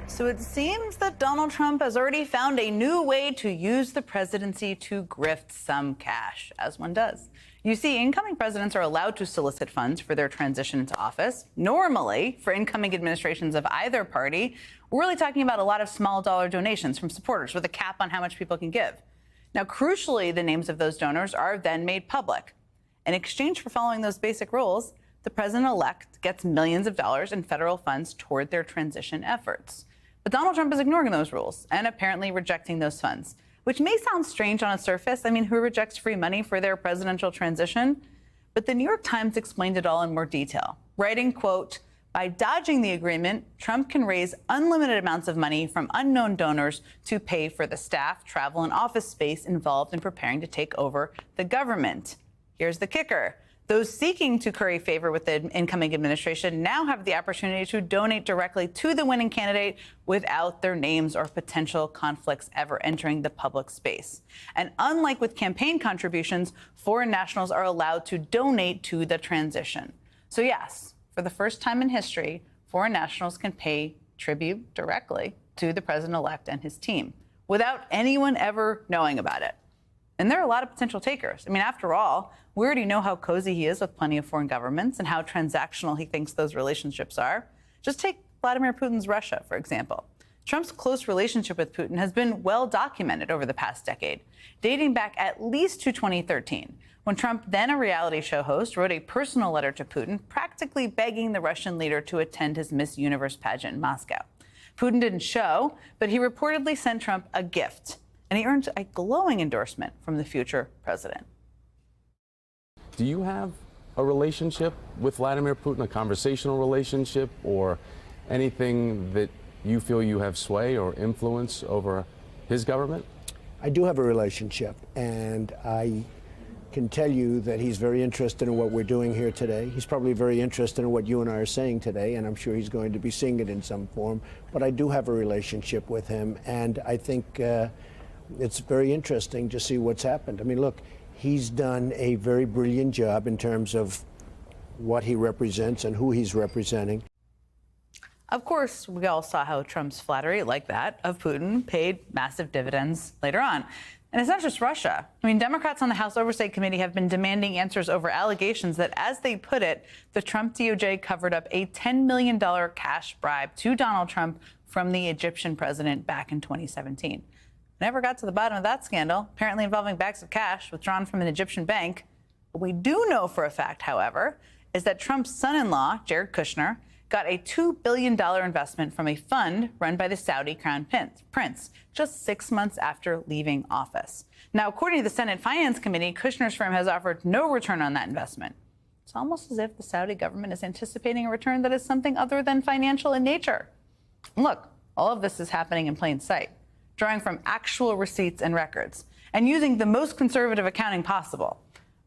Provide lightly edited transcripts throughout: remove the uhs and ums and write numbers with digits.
So it seems that Donald Trump has already found a new way to use the presidency to grift some cash, as one does. You see, incoming presidents are allowed to solicit funds for their transition into office. Normally, for incoming administrations of either party, we're really talking about a lot of small dollar donations from supporters with a cap on how much people can give. Now, crucially, the names of those donors are then made public. In exchange for following those basic rules, the president-elect gets millions of dollars in federal funds toward their transition efforts. But Donald Trump is ignoring those rules and apparently rejecting those funds, which may sound strange on its surface. I mean, who rejects free money for their presidential transition? But the New York Times explained it all in more detail, writing, quote, "By dodging the agreement, Trump can raise unlimited amounts of money from unknown donors to pay for the staff, travel, and office space involved in preparing to take over the government." Here's the kicker. Those seeking to curry favor with the incoming administration now have the opportunity to donate directly to the winning candidate without their names or potential conflicts ever entering the public space. And unlike with campaign contributions, foreign nationals are allowed to donate to the transition. So yes, for the first time in history, foreign nationals can pay tribute directly to the president-elect and his team without anyone ever knowing about it. And there are a lot of potential takers. I mean, after all, we already know how cozy he is with plenty of foreign governments and how transactional he thinks those relationships are. Just take Vladimir Putin's Russia, for example. Trump's close relationship with Putin has been well documented over the past decade, dating back at least to 2013, when Trump, then a reality show host, wrote a personal letter to Putin, practically begging the Russian leader to attend his Miss Universe pageant in Moscow. Putin didn't show, but he reportedly sent Trump a gift, and he earned a glowing endorsement from the future president. Do you have a relationship with Vladimir Putin, a conversational relationship, or anything that you feel you have sway or influence over his government? I do have a relationship, and I can tell you that he's very interested in what we're doing here today. He's probably very interested in what you and I are saying today, and I'm sure he's going to be seeing it in some form. But I do have a relationship with him, and I think it's very interesting to see what's happened. I mean, look, he's done a very brilliant job in terms of what he represents and who he's representing. Of course, we all saw how Trump's flattery, like that of Putin, paid massive dividends later on. And it's not just Russia. I mean, Democrats on the House Oversight Committee have been demanding answers over allegations that, as they put it, the Trump DOJ covered up a $10 million cash bribe to Donald Trump from the Egyptian president back in 2017. Never got to the bottom of that scandal, apparently involving bags of cash withdrawn from an Egyptian bank. What we do know for a fact, however, is that Trump's son-in-law, Jared Kushner, got a $2 billion investment from a fund run by the Saudi Crown Prince just 6 months after leaving office. Now, according to the Senate Finance Committee, Kushner's firm has offered no return on that investment. It's almost as if the Saudi government is anticipating a return that is something other than financial in nature. And look, all of this is happening in plain sight, drawing from actual receipts and records, and using the most conservative accounting possible.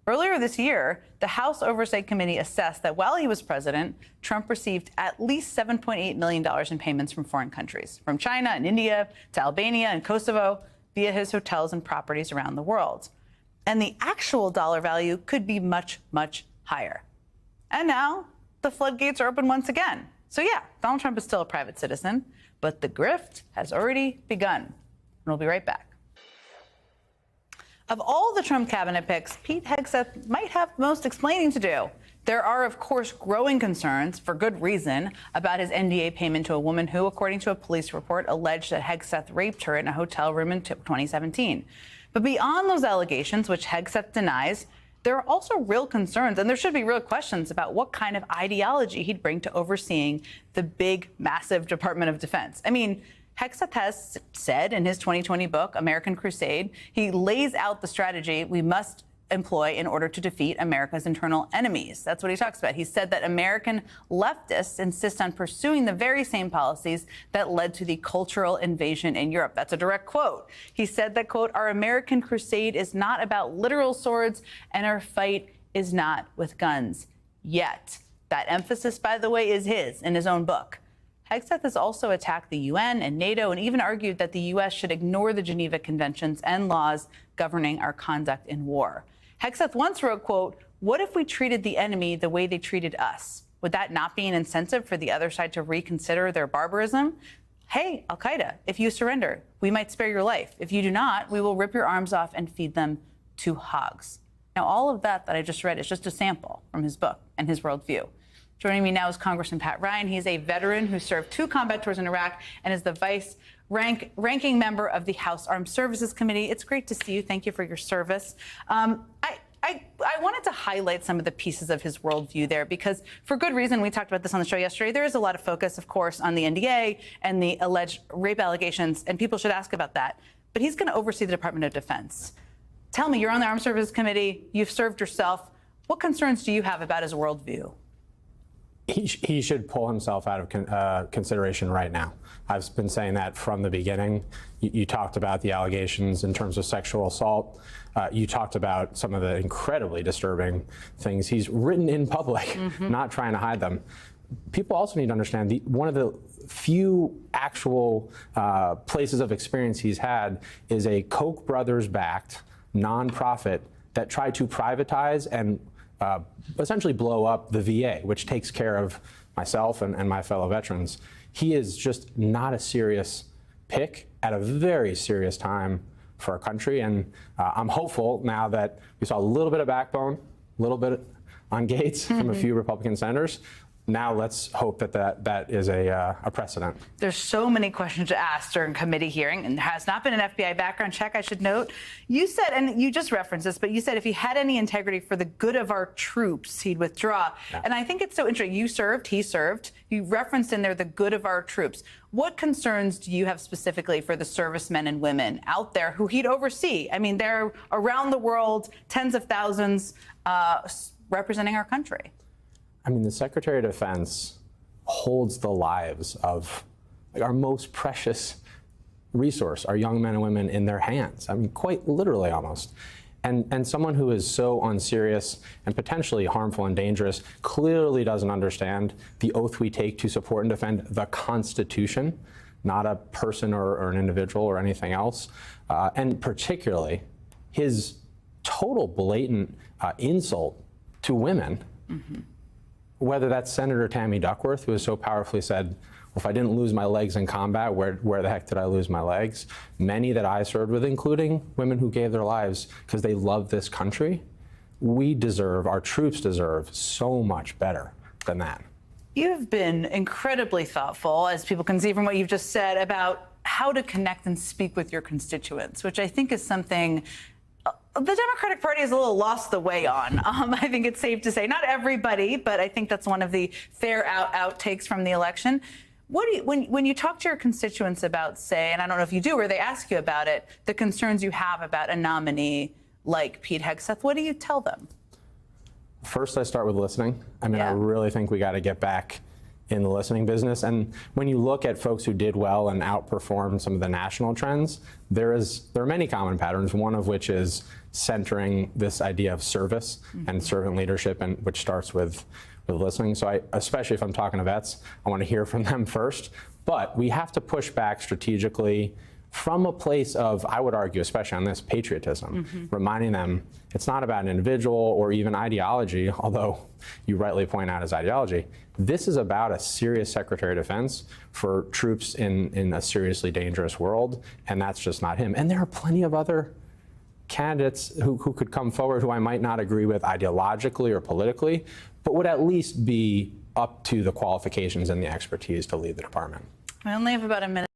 Earlier this year, the House Oversight Committee assessed that while he was president, Trump received at least $7.8 million in payments from foreign countries, from China and India to Albania and Kosovo, via his hotels and properties around the world. And the actual dollar value could be much, much higher. And now the floodgates are open once again. So yeah, Donald Trump is still a private citizen, but the grift has already begun. And we'll be right back. Of all the Trump cabinet picks, Pete Hegseth might have the most explaining to do. There are, of course, growing concerns, for good reason, about his NDA payment to a woman who, according to a police report, alleged that Hegseth raped her in a hotel room in 2017. But beyond those allegations, which Hegseth denies, there are also real concerns, and there should be real questions about what kind of ideology he'd bring to overseeing the big, massive Department of Defense. I mean, Hegseth has said in his 2020 book, American Crusade, he lays out the strategy we must employ in order to defeat America's internal enemies. That's what he talks about. He said that American leftists insist on pursuing the very same policies that led to the cultural invasion in Europe. That's a direct quote. He said that, quote, "Our American crusade is not about literal swords, and our fight is not with guns yet." That emphasis, by the way, is his in his own book. Hegseth has also attacked the UN and NATO and even argued that the U.S. should ignore the Geneva Conventions and laws governing our conduct in war. Hegseth once wrote, quote, "What if we treated the enemy the way they treated us? Would that not be an incentive for the other side to reconsider their barbarism?" hey, Al Qaeda, if you surrender, we might spare your life. If you do not, we will rip your arms off and feed them to hogs. Now, all of that I just read is just a sample from his book and his worldview. Joining me now is Congressman Pat Ryan. He's a veteran who served 2 combat tours in Iraq and is the ranking member of the House Armed Services Committee. It's great to see you. Thank you for your service. I wanted to highlight some of the pieces of his worldview there because, for good reason, we talked about this on the show yesterday. There is a lot of focus, of course, on the NDA and the alleged rape allegations, and people should ask about that. But he's going to oversee the Department of Defense. Tell me, you're on the Armed Services Committee. You've served yourself. What concerns do you have about his worldview? He should pull himself out of consideration right now. I've been saying that from the beginning. You talked about the allegations in terms of sexual assault. You talked about some of the incredibly disturbing things he's written in public, not trying to hide them. People also need to understand one of the few actual places of experience he's had is a Koch brothers-backed nonprofit that tried to privatize and essentially blow up the VA, which takes care of myself and my fellow veterans. He is just not a serious pick at a very serious time for our country. And I'm hopeful now that we saw a little bit of backbone, a little bit on Gates from a few Republican senators. Now let's hope that is a precedent. There's so many questions to ask during committee hearing, and there has not been an FBI background check, I should note. You said, and you just referenced this, but you said if he had any integrity for the good of our troops, he'd withdraw. Yeah. And I think it's so interesting. You served, he served. You referenced in there the good of our troops. What concerns do you have specifically for the servicemen and women out there who he'd oversee? I mean, they're around the world, tens of thousands, representing our country. I mean, the Secretary of Defense holds the lives of our most precious resource, our young men and women, in their hands. I mean, quite literally almost. And someone who is so unserious and potentially harmful and dangerous clearly doesn't understand the oath we take to support and defend the Constitution, not a person or an individual or anything else. And particularly his total blatant insult to women. Whether that's Senator Tammy Duckworth, who has so powerfully said, well, if I didn't lose my legs in combat, where the heck did I lose my legs? Many that I served with, including women who gave their lives because they love this country. We deserve, our troops deserve, so much better than that. You've been incredibly thoughtful, as people can see from what you've just said, about how to connect and speak with your constituents, which I think is something the Democratic Party is a little lost the way on. I think it's safe to say, not everybody, but I think that's one of the fair outtakes from the election. What do you, when you talk to your constituents about, say, and I don't know if you do, or they ask you about it, the concerns you have about a nominee like Pete Hegseth, what do you tell them? First, I start with listening. I mean, I really think we got to get back in the listening business. And when you look at folks who did well and outperformed some of the national trends, there are many common patterns, one of which is centering this idea of service and servant leadership, and which starts with listening. So especially if I'm talking to vets, I want to hear from them first. But we have to push back strategically from a place of, I would argue, especially on this, patriotism, reminding them it's not about an individual or even ideology, although you rightly point out as ideology. This is about a serious Secretary of Defense for troops in a seriously dangerous world, and that's just not him. And there are plenty of other candidates who could come forward who I might not agree with ideologically or politically, but would at least be up to the qualifications and the expertise to lead the department. We only have about a minute.